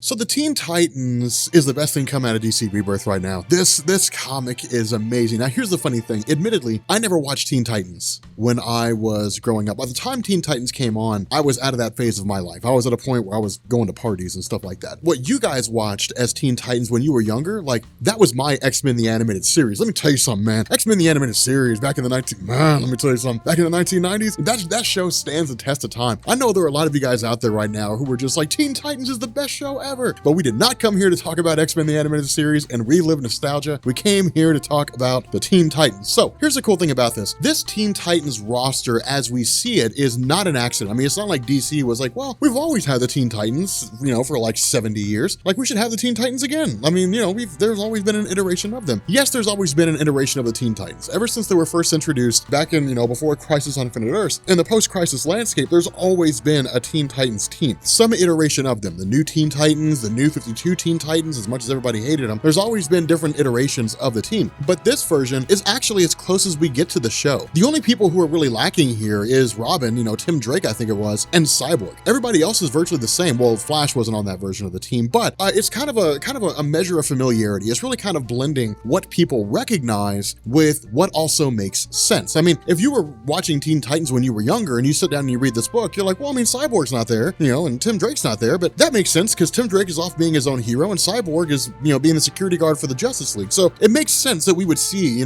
So the Teen Titans is the best thing coming out of DC Rebirth right now. This comic is amazing. Now here's the funny thing. Admittedly, I never watched Teen Titans when I was growing up. By the time Teen Titans came on, I was out of that phase of my life. I was at a point where I was going to parties and stuff like that. What you guys watched as Teen Titans when you were younger, like that was my X-Men the Animated Series. Let me tell you something, man. X-Men the Animated Series back in the back in the 1990s, that show stands the test of time. I know there are a lot of you guys out there right now who were just like, Teen Titans is the best show ever. But we did not come here to talk about X-Men the Animated Series and relive nostalgia. We came here to talk about the Teen Titans. So here's the cool thing about this. This Teen Titans roster, as we see it, is not an accident. I mean, it's not like DC was like, well, we've always had the Teen Titans, for like 70 years. Like, we should have the Teen Titans again. I mean, there's always been an iteration of them. Yes, there's always been an iteration of the Teen Titans. Ever since they were first introduced back in, before Crisis on Infinite Earths, in the post-Crisis landscape, there's always been a Teen Titans team. Some iteration of them. The new Teen Titans, the new 52 Teen Titans, as much as everybody hated them, there's always been different iterations of the team. But this version is actually as close as we get to the show. The only people who are really lacking here is Robin, Tim Drake, I think it was, and Cyborg. Everybody else is virtually the same. Well, Flash wasn't on that version of the team, but it's kind of a measure of familiarity. It's really kind of blending what people recognize with what also makes sense. I mean, if you were watching Teen Titans when you were younger and you sit down and you read this book, you're like, well, I mean, Cyborg's not there, and Tim Drake's not there, but that makes sense because Tim Drake is off being his own hero and Cyborg is, being the security guard for the Justice League. So it makes sense that we would see,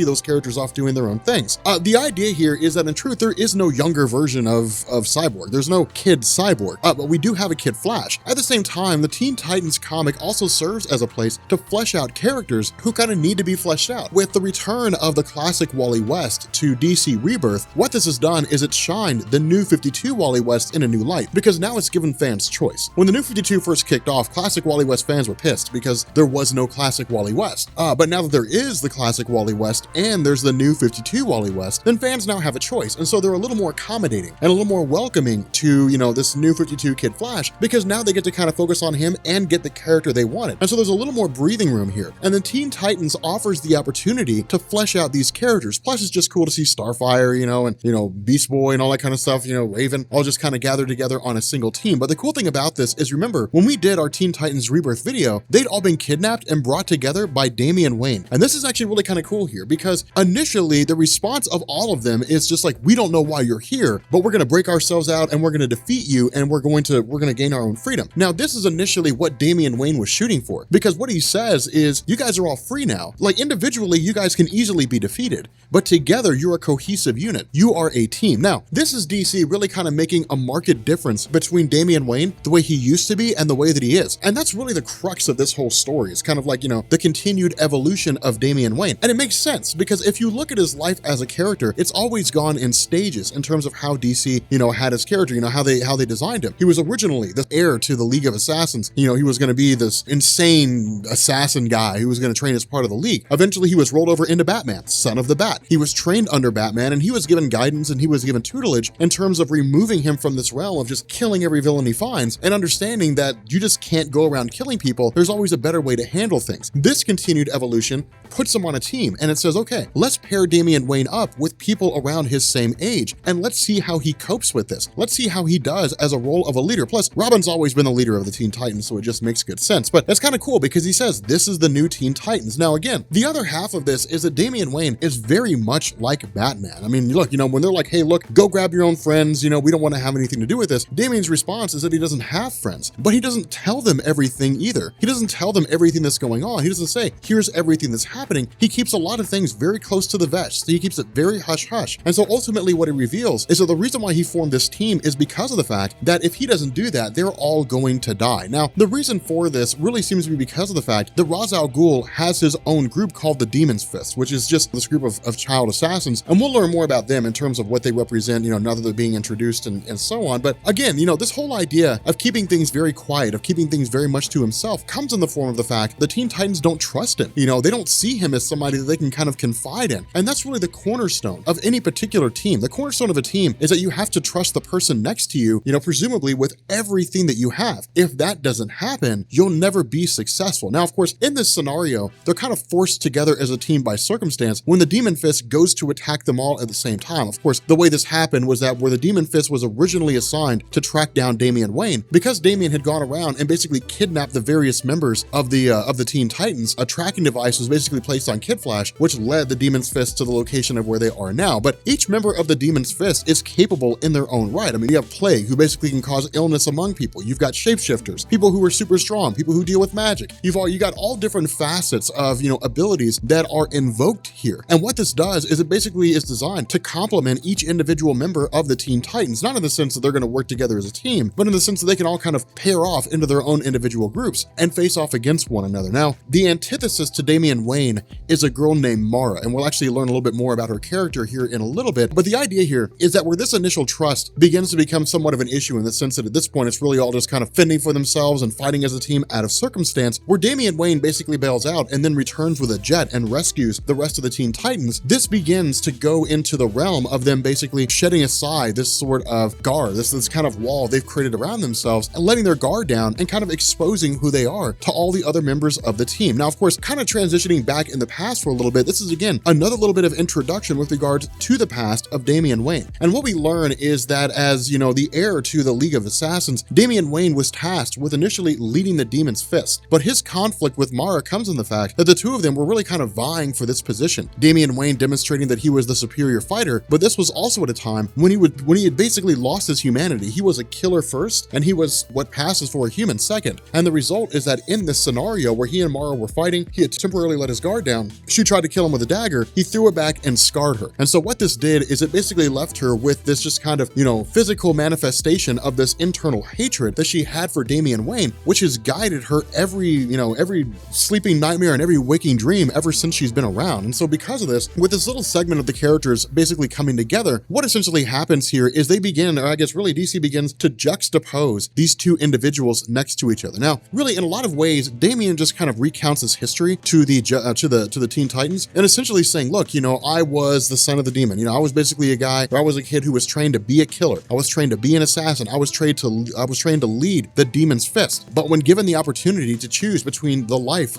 those characters off doing their own things. The idea here is that in truth, there is no younger version of Cyborg. There's no kid Cyborg, but we do have a kid Flash. At the same time, the Teen Titans comic also serves as a place to flesh out characters who kind of need to be fleshed out. With the return of the classic Wally West to DC Rebirth, what this has done is it's shined the new 52 Wally West in a new light, because now it's given fans choice. When the new 52 first kicked off, classic Wally West fans were pissed because there was no classic Wally West. But now that there is the classic Wally West and there's the new 52 Wally West, then fans now have a choice. And so they're a little more accommodating and a little more welcoming to, this new 52 Kid Flash, because now they get to kind of focus on him and get the character they wanted. And so there's a little more breathing room here. And the Teen Titans offers the opportunity to flesh out these characters. Plus, it's just cool to see Starfire, and, Beast Boy and all that kind of stuff, Raven, all just kind of gathered together on a single team. But the cool thing about this is, remember, when we did our Teen Titans Rebirth video, they'd all been kidnapped and brought together by Damian Wayne. And this is actually really kind of cool here, because initially the response of all of them is just like, we don't know why you're here, but we're going to break ourselves out and we're going to defeat you and we're going to gain our own freedom. Now, this is initially what Damian Wayne was shooting for, because what he says is, you guys are all free now. Like, individually, you guys can easily be defeated, but together you're a cohesive unit. You are a team. Now, this is DC really kind of making a marked difference between Damian Wayne, the way he used to be and the way that he is. And that's really the crux of this whole story. It's kind of like, the continued evolution of Damian Wayne. And it makes sense, because if you look at his life as a character, it's always gone in stages in terms of how DC, had his character, how they designed him. He was originally the heir to the League of Assassins. He was going to be this insane assassin guy who was going to train as part of the League. Eventually, he was rolled over into Batman, son of the Bat. He was trained under Batman, and he was given guidance and he was given tutelage in terms of removing him from this realm of just killing every villain he finds and understanding that you just can't go around killing people. There's always a better way to handle things. This continued evolution puts him on a team, and it says, okay, let's pair Damian Wayne up with people around his same age, and let's see how he copes with this. Let's see how he does as a role of a leader. Plus, Robin's always been the leader of the Teen Titans, so it just makes good sense. But it's kind of cool because he says this is the new Teen Titans. Now, again, the other half of this is that Damian Wayne is very much like Batman. I mean, look, when they're like, hey, look, go grab your own friends, we don't want to have anything to do with this. Damian's response is that he doesn't have friends, but he doesn't tell them everything either. He doesn't tell them everything that's going on. He doesn't say, here's everything that's happening. He keeps a lot of things very close to the vest. So he keeps it very hush-hush. And so ultimately what he reveals is that the reason why he formed this team is because of the fact that if he doesn't do that, they're all going to die. Now, the reason for this really seems to be because of the fact that Ra's al Ghul has his own group called the Demon's Fist, which is just this group of child assassins. And we'll learn more about them in terms of what they represent, now that they're being introduced and so on. But again, this whole idea of keeping things very quiet, of keeping things very much to himself, comes in the form of the fact the Teen Titans don't trust him. They don't see him as somebody that they can kind of confide in. And that's really the cornerstone of any particular team. The cornerstone of a team is that you have to trust the person next to you, presumably with everything that you have. If that doesn't happen, you'll never be successful. Now, of course, in this scenario, they're kind of forced together as a team by circumstance when the Demon Fist goes to attack them all at the same time. Of course, the way this happened was that where the Demon Fist was originally assigned to track down Damian Wayne, because Damian had gone around and basically kidnap the various members of the Teen Titans. A tracking device was basically placed on Kid Flash, which led the Demon's Fist to the location of where they are now. But each member of the Demon's Fist is capable in their own right. I mean, you have Plague, who basically can cause illness among people. You've got shapeshifters, people who are super strong, people who deal with magic. You got all different facets of, abilities that are invoked here. And what this does is it basically is designed to complement each individual member of the Teen Titans, not in the sense that they're going to work together as a team, but in the sense that they can all kind of pair off into their own individual groups and face off against one another. Now, the antithesis to Damian Wayne is a girl named Mara, and we'll actually learn a little bit more about her character here in a little bit. But the idea here is that where this initial trust begins to become somewhat of an issue, in the sense that at this point it's really all just kind of fending for themselves and fighting as a team out of circumstance, where Damian Wayne basically bails out and then returns with a jet and rescues the rest of the Teen Titans. This begins to go into the realm of them basically shedding aside this sort of guard, this kind of wall they've created around themselves, and letting their guard down and kind of exposing who they are to all the other members of the team. Now, of course, kind of transitioning back in the past for a little bit, this is again another little bit of introduction with regards to the past of Damian Wayne. And what we learn is that as, the heir to the League of Assassins, Damian Wayne was tasked with initially leading the Demon's Fist. But his conflict with Mara comes in the fact that the two of them were really kind of vying for this position. Damian Wayne demonstrating that he was the superior fighter, but this was also at a time when he had basically lost his humanity. He was a killer first, and he was what passes for a human second. And the result is that in this scenario where he and Mara were fighting, he had temporarily let his guard down. She tried to kill him with a dagger. He threw it back and scarred her. And so what this did is it basically left her with this just kind of, physical manifestation of this internal hatred that she had for Damian Wayne, which has guided her every sleeping nightmare and every waking dream ever since she's been around. And so because of this, with this little segment of the characters basically coming together, what essentially happens here is they begin, or I guess really DC begins to juxtapose these two individuals next to each other. Now, really in a lot of ways, Damian just kind of recounts his history to the Teen Titans, and essentially saying, look, I was the son of the demon. I was basically a guy, or I was a kid who was trained to be a killer. I was trained to be an assassin. I was trained to lead the Demon's Fist. But when given the opportunity to choose between a life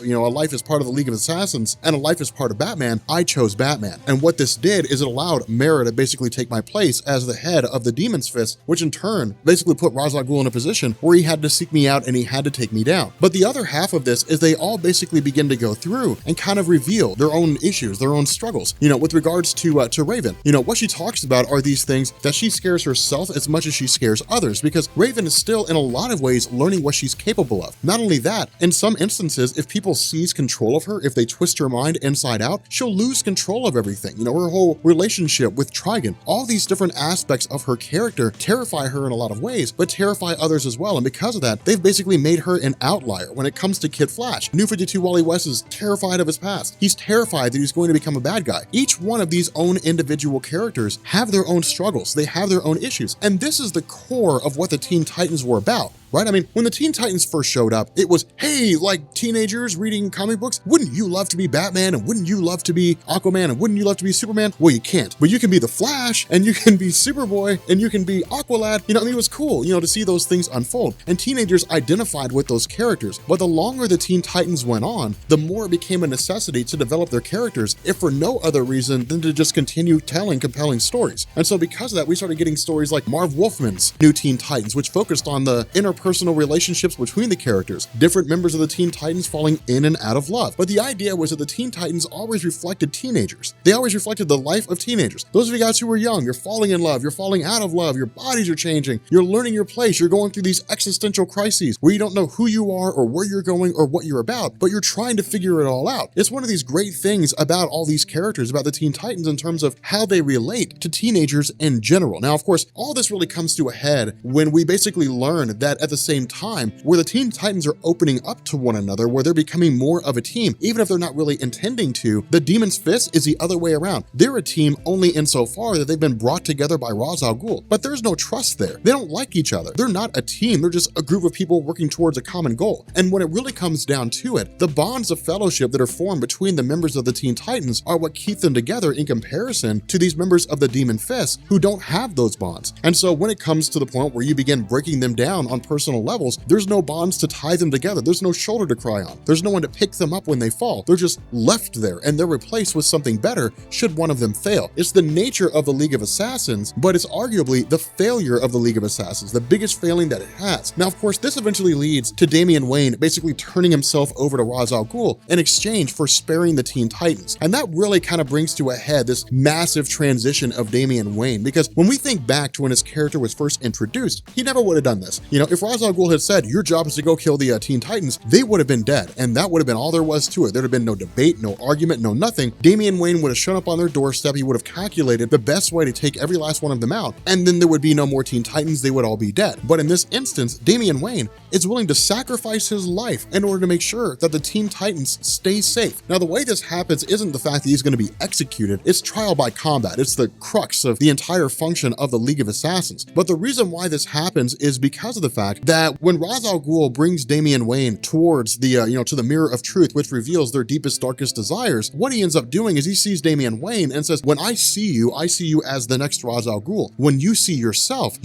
as part of the League of Assassins and a life as part of Batman, I chose Batman. And what this did is it allowed Mara to basically take my place as the head of the Demon's Fist, which in turn basically put Ra's al Ghul in a position where he had to seek me out and he had to take me down. But the other half of this is they all basically begin to go through and kind of reveal their own issues, their own struggles, with regards to Raven. What she talks about are these things that she scares herself as much as she scares others, because Raven is still in a lot of ways learning what she's capable of. Not only that, in some instances, if people seize control of her, if they twist her mind inside out, she'll lose control of everything. Her whole relationship with Trigon, all these different aspects of her character terrify her in a lot of ways, but terrify others as well. And because of that, they've basically made her an outlier when it comes to Kid Flash. New 52 Wally West is terrified of his past. He's terrified that he's going to become a bad guy. Each one of these own individual characters have their own struggles. They have their own issues. And this is the core of what the Teen Titans were about. Right? I mean, when the Teen Titans first showed up, it was, hey, like teenagers reading comic books, wouldn't you love to be Batman? And wouldn't you love to be Aquaman? And wouldn't you love to be Superman? Well, you can't, but you can be the Flash, and you can be Superboy, and you can be Aqualad. It was cool, to see those things unfold. And teenagers identified with those characters. But the longer the Teen Titans went on, the more it became a necessity to develop their characters, if for no other reason than to just continue telling compelling stories. And so because of that, we started getting stories like Marv Wolfman's New Teen Titans, which focused on the interpersonal relationships between the characters, different members of the Teen Titans falling in and out of love. But the idea was that the Teen Titans always reflected teenagers. They always reflected the life of teenagers. Those of you guys who were young, you're falling in love, you're falling out of love, your bodies are changing, you're learning your place, you're going through these existential crises where you don't know who you are or where you're going or what you're about, but you're trying to figure it all out. It's one of these great things about all these characters, about the Teen Titans, in terms of how they relate to teenagers in general. Now, of course, all this really comes to a head when we basically learn that at the same time, where the Teen Titans are opening up to one another, where they're becoming more of a team, even if they're not really intending to, the Demon's Fist is the other way around. They're a team only insofar that they've been brought together by Ra's al Ghul, but there's no trust there. They don't like each other. They're not a team. They're just a group of people working towards a common goal. And when it really comes down to it, the bonds of fellowship that are formed between the members of the Teen Titans are what keep them together in comparison to these members of the Demon Fist who don't have those bonds. And so when it comes to the point where you begin breaking them down on personal levels, there's no bonds to tie them together. There's no shoulder to cry on. There's no one to pick them up when they fall. They're just left there, and they're replaced with something better should one of them fail. It's the nature of the League of Assassins, but it's arguably the failure of the League of Assassins, the biggest failing that it has. Now, of course, this eventually leads to Damian Wayne basically turning himself over to Ra's al Ghul in exchange for sparing the Teen Titans. And that really kind of brings to a head this massive transition of Damian Wayne, because when we think back to when his character was first introduced, he never would have done this. You know, if Ra's al Ghul had said, your job is to go kill the Teen Titans, they would have been dead, and that would have been all there was to it. There'd have been no debate, no argument, no nothing. Damian Wayne would have shown up on their doorstep, he would have calculated the best way to take every last one of them out, and then there would be no more Teen Titans, they would all be dead. But in this instance, Damian Wayne is willing to sacrifice his life in order to make sure that the Teen Titans stay safe. Now, the way this happens isn't the fact that he's going to be executed, it's trial by combat. It's the crux of the entire function of the League of Assassins. But the reason why this happens is because of the fact that when Ra's al Ghul brings Damian Wayne towards the, to the mirror of truth, which reveals their deepest, darkest desires, what he ends up doing is he sees Damian Wayne and says, when I see you as the next Ra's al Ghul. When you see yourself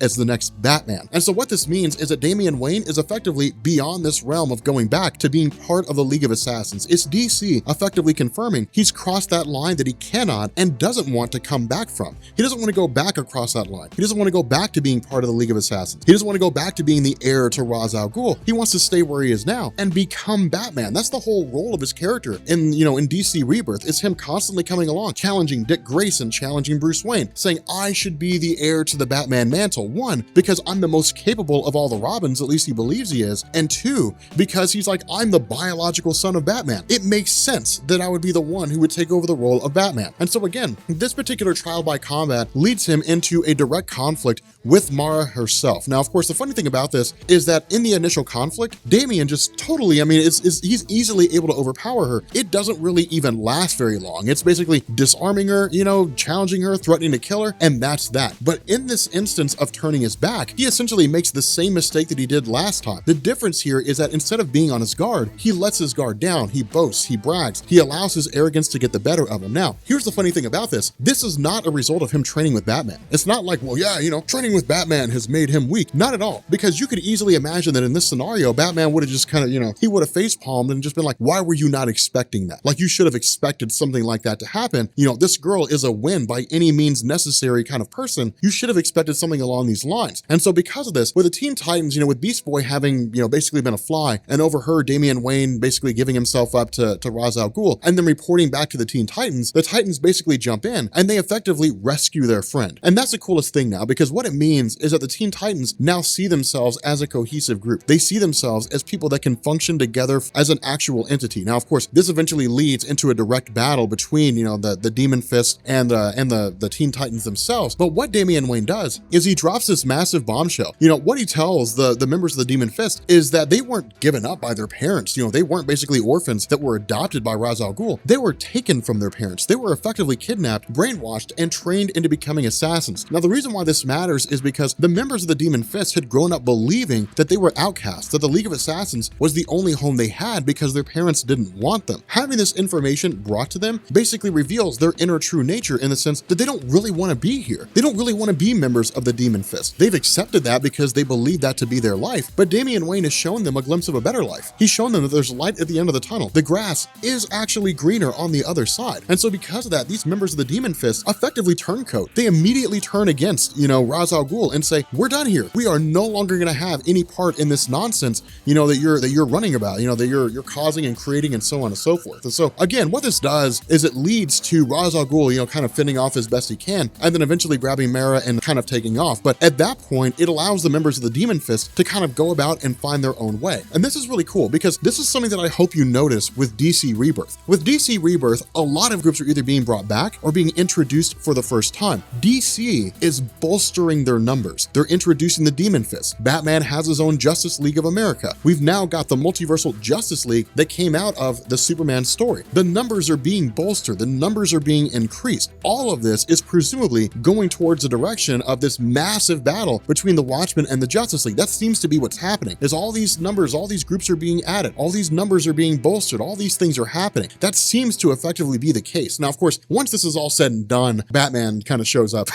as the next Batman. And so what this means is that Damian Wayne is effectively beyond this realm of going back to being part of the League of Assassins. It's DC effectively confirming he's crossed that line that he cannot and doesn't want to come back from. He doesn't want to go back across that line. He doesn't want to go back to being part of the League of Assassins. He doesn't want to go back to being the heir to Ra's al Ghul. He wants to stay where he is now and become Batman. That's the whole role of his character in DC Rebirth. It's him constantly coming along, challenging Dick Grayson, challenging Bruce Wayne, saying, I should be the heir to the Batman mantle. One, because I'm the most capable of all the Robins, at least he believes he is. And two, because he's like, I'm the biological son of Batman. It makes sense that I would be the one who would take over the role of Batman. And so again, this particular trial by combat leads him into a direct conflict with Mara herself. Now, of course, the funny thing about this is that in the initial conflict, Damian just totally, he's easily able to overpower her. It doesn't really even last very long. It's basically disarming her, challenging her, threatening to kill her, and that's that. But in this instance of turning his back, he essentially makes the same mistake that he did last time. The difference here is that instead of being on his guard, he lets his guard down, he boasts, he brags, he allows his arrogance to get the better of him. Now, here's the funny thing about this. This is not a result of him training with Batman. It's not like, well, yeah, training with Batman has made him weak. Not at all. Because you could easily imagine that in this scenario, Batman would have just kind of, he would have face-palmed and just been like, why were you not expecting that? Like, you should have expected something like that to happen. This girl is a win by any means necessary kind of person. You should have expected something along these lines. And so because of this, with the Teen Titans, with Beast Boy having, basically been a fly and overheard Damian Wayne basically giving himself up to Ra's al Ghul and then reporting back to the Teen Titans, the Titans basically jump in and they effectively rescue their friend. And that's the coolest thing now, because what it means is that the Teen Titans now see themselves as a cohesive group. They see themselves as people that can function together as an actual entity. Now, of course, this eventually leads into a direct battle between, the Demon Fist and the Teen Titans themselves. But what Damian Wayne does is he drops this massive bombshell. What he tells the members of the Demon Fist is that they weren't given up by their parents. They weren't basically orphans that were adopted by Ra's al Ghul. They were taken from their parents. They were effectively kidnapped, brainwashed, and trained into becoming assassins. Now, the reason why this matters is because the members of the Demon Fist had grown up believing that they were outcasts, that the League of Assassins was the only home they had because their parents didn't want them. Having this information brought to them basically reveals their inner true nature in the sense that they don't really want to be here. They don't really want to be members of the Demon Fist. They've accepted that because they believe that to be their life, but Damian Wayne has shown them a glimpse of a better life. He's shown them that there's light at the end of the tunnel. The grass is actually greener on the other side. And so because of that, these members of the Demon Fist effectively turncoat. They immediately turn against, Ra's al Ghul and say, we're done here. We are no longer going to have any part in this nonsense, that you're running about, that you're causing and creating and so on and so forth. And so again, what this does is it leads to Ra's al Ghul, kind of fending off as best he can, and then eventually grabbing Mara and kind of taking off. But at that point, it allows the members of the Demon Fist to kind of go about and find their own way. And this is really cool because this is something that I hope you notice with DC Rebirth. With DC Rebirth, a lot of groups are either being brought back or being introduced for the first time. DC is bolstering their numbers. They're introducing the Demon Fist. Batman has his own Justice League of America. We've now got the multiversal Justice League that came out of the Superman story. The numbers are being bolstered. The numbers are being increased. All of this is presumably going towards the direction of this massive battle between the Watchmen and the Justice League. That seems to be what's happening, is all these numbers, all these groups are being added, all these numbers are being bolstered, all these things are happening. That seems to effectively be the case. Now, of course, once this is all said and done, Batman kind of shows up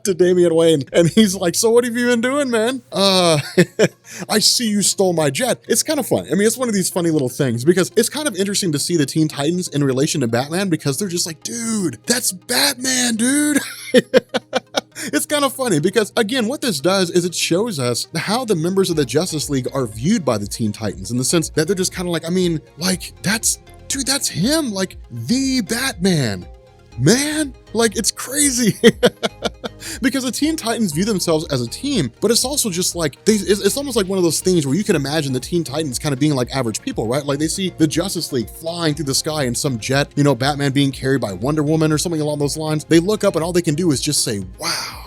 to Damian Wayne and he's like, so what have you been doing, man? I see you stole my jet. It's kind of fun. It's one of these funny little things because it's kind of interesting to see the Teen Titans in relation to Batman because they're just like, dude, that's Batman, dude. It's kind of funny because, again, what this does is it shows us how the members of the Justice League are viewed by the Teen Titans, in the sense that they're just kind of like, I mean, like, that's him, like the Batman. Man, like, it's crazy. Because the Teen Titans view themselves as a team, but it's also just like, it's almost like one of those things where you can imagine the Teen Titans kind of being like average people, right? Like they see the Justice League flying through the sky in some jet, you know, Batman being carried by Wonder Woman or something along those lines. They look up and all they can do is just say, wow.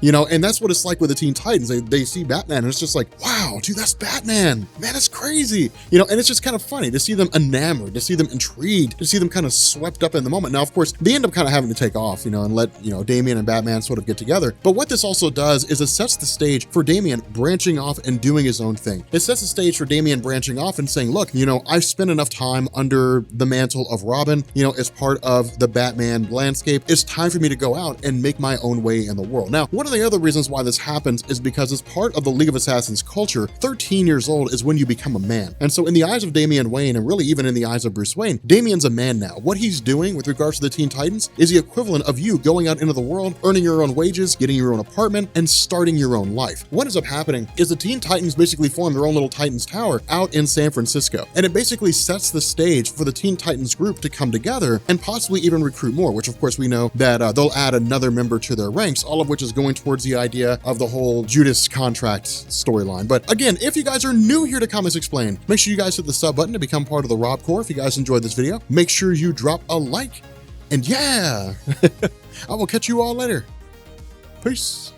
You know, and that's what it's like with the Teen Titans. They see Batman and it's just like, wow, dude, that's Batman. Man, that's crazy. You know, and it's just kind of funny to see them enamored, to see them intrigued, to see them kind of swept up in the moment. Now, of course, they end up kind of having to take off, you know, and let, you know, Damian and Batman sort of get together. But what this also does is it sets the stage for Damian branching off and doing his own thing. It sets the stage for Damian branching off and saying, look, you know, I've spent enough time under the mantle of Robin, you know, as part of the Batman landscape. It's time for me to go out and make my own way in the world. Now, one of the other reasons why this happens is because as part of the League of Assassins culture, 13 years old is when you become a man. And so in the eyes of Damian Wayne, and really even in the eyes of Bruce Wayne, Damian's a man now. What he's doing with regards to the Teen Titans is the equivalent of you going out into the world, earning your own wages, getting your own apartment, and starting your own life. What ends up happening is the Teen Titans basically form their own little Titans Tower out in San Francisco. And it basically sets the stage for the Teen Titans group to come together and possibly even recruit more, which of course we know that they'll add another member to their ranks, all of which is going towards the idea of the whole Judas contract storyline. But again, if you guys are new here to Comics Explained, make sure you guys hit the sub button to become part of the Rob Corps. If you guys enjoyed this video, make sure you drop a like. And yeah, I will catch you all later. Peace.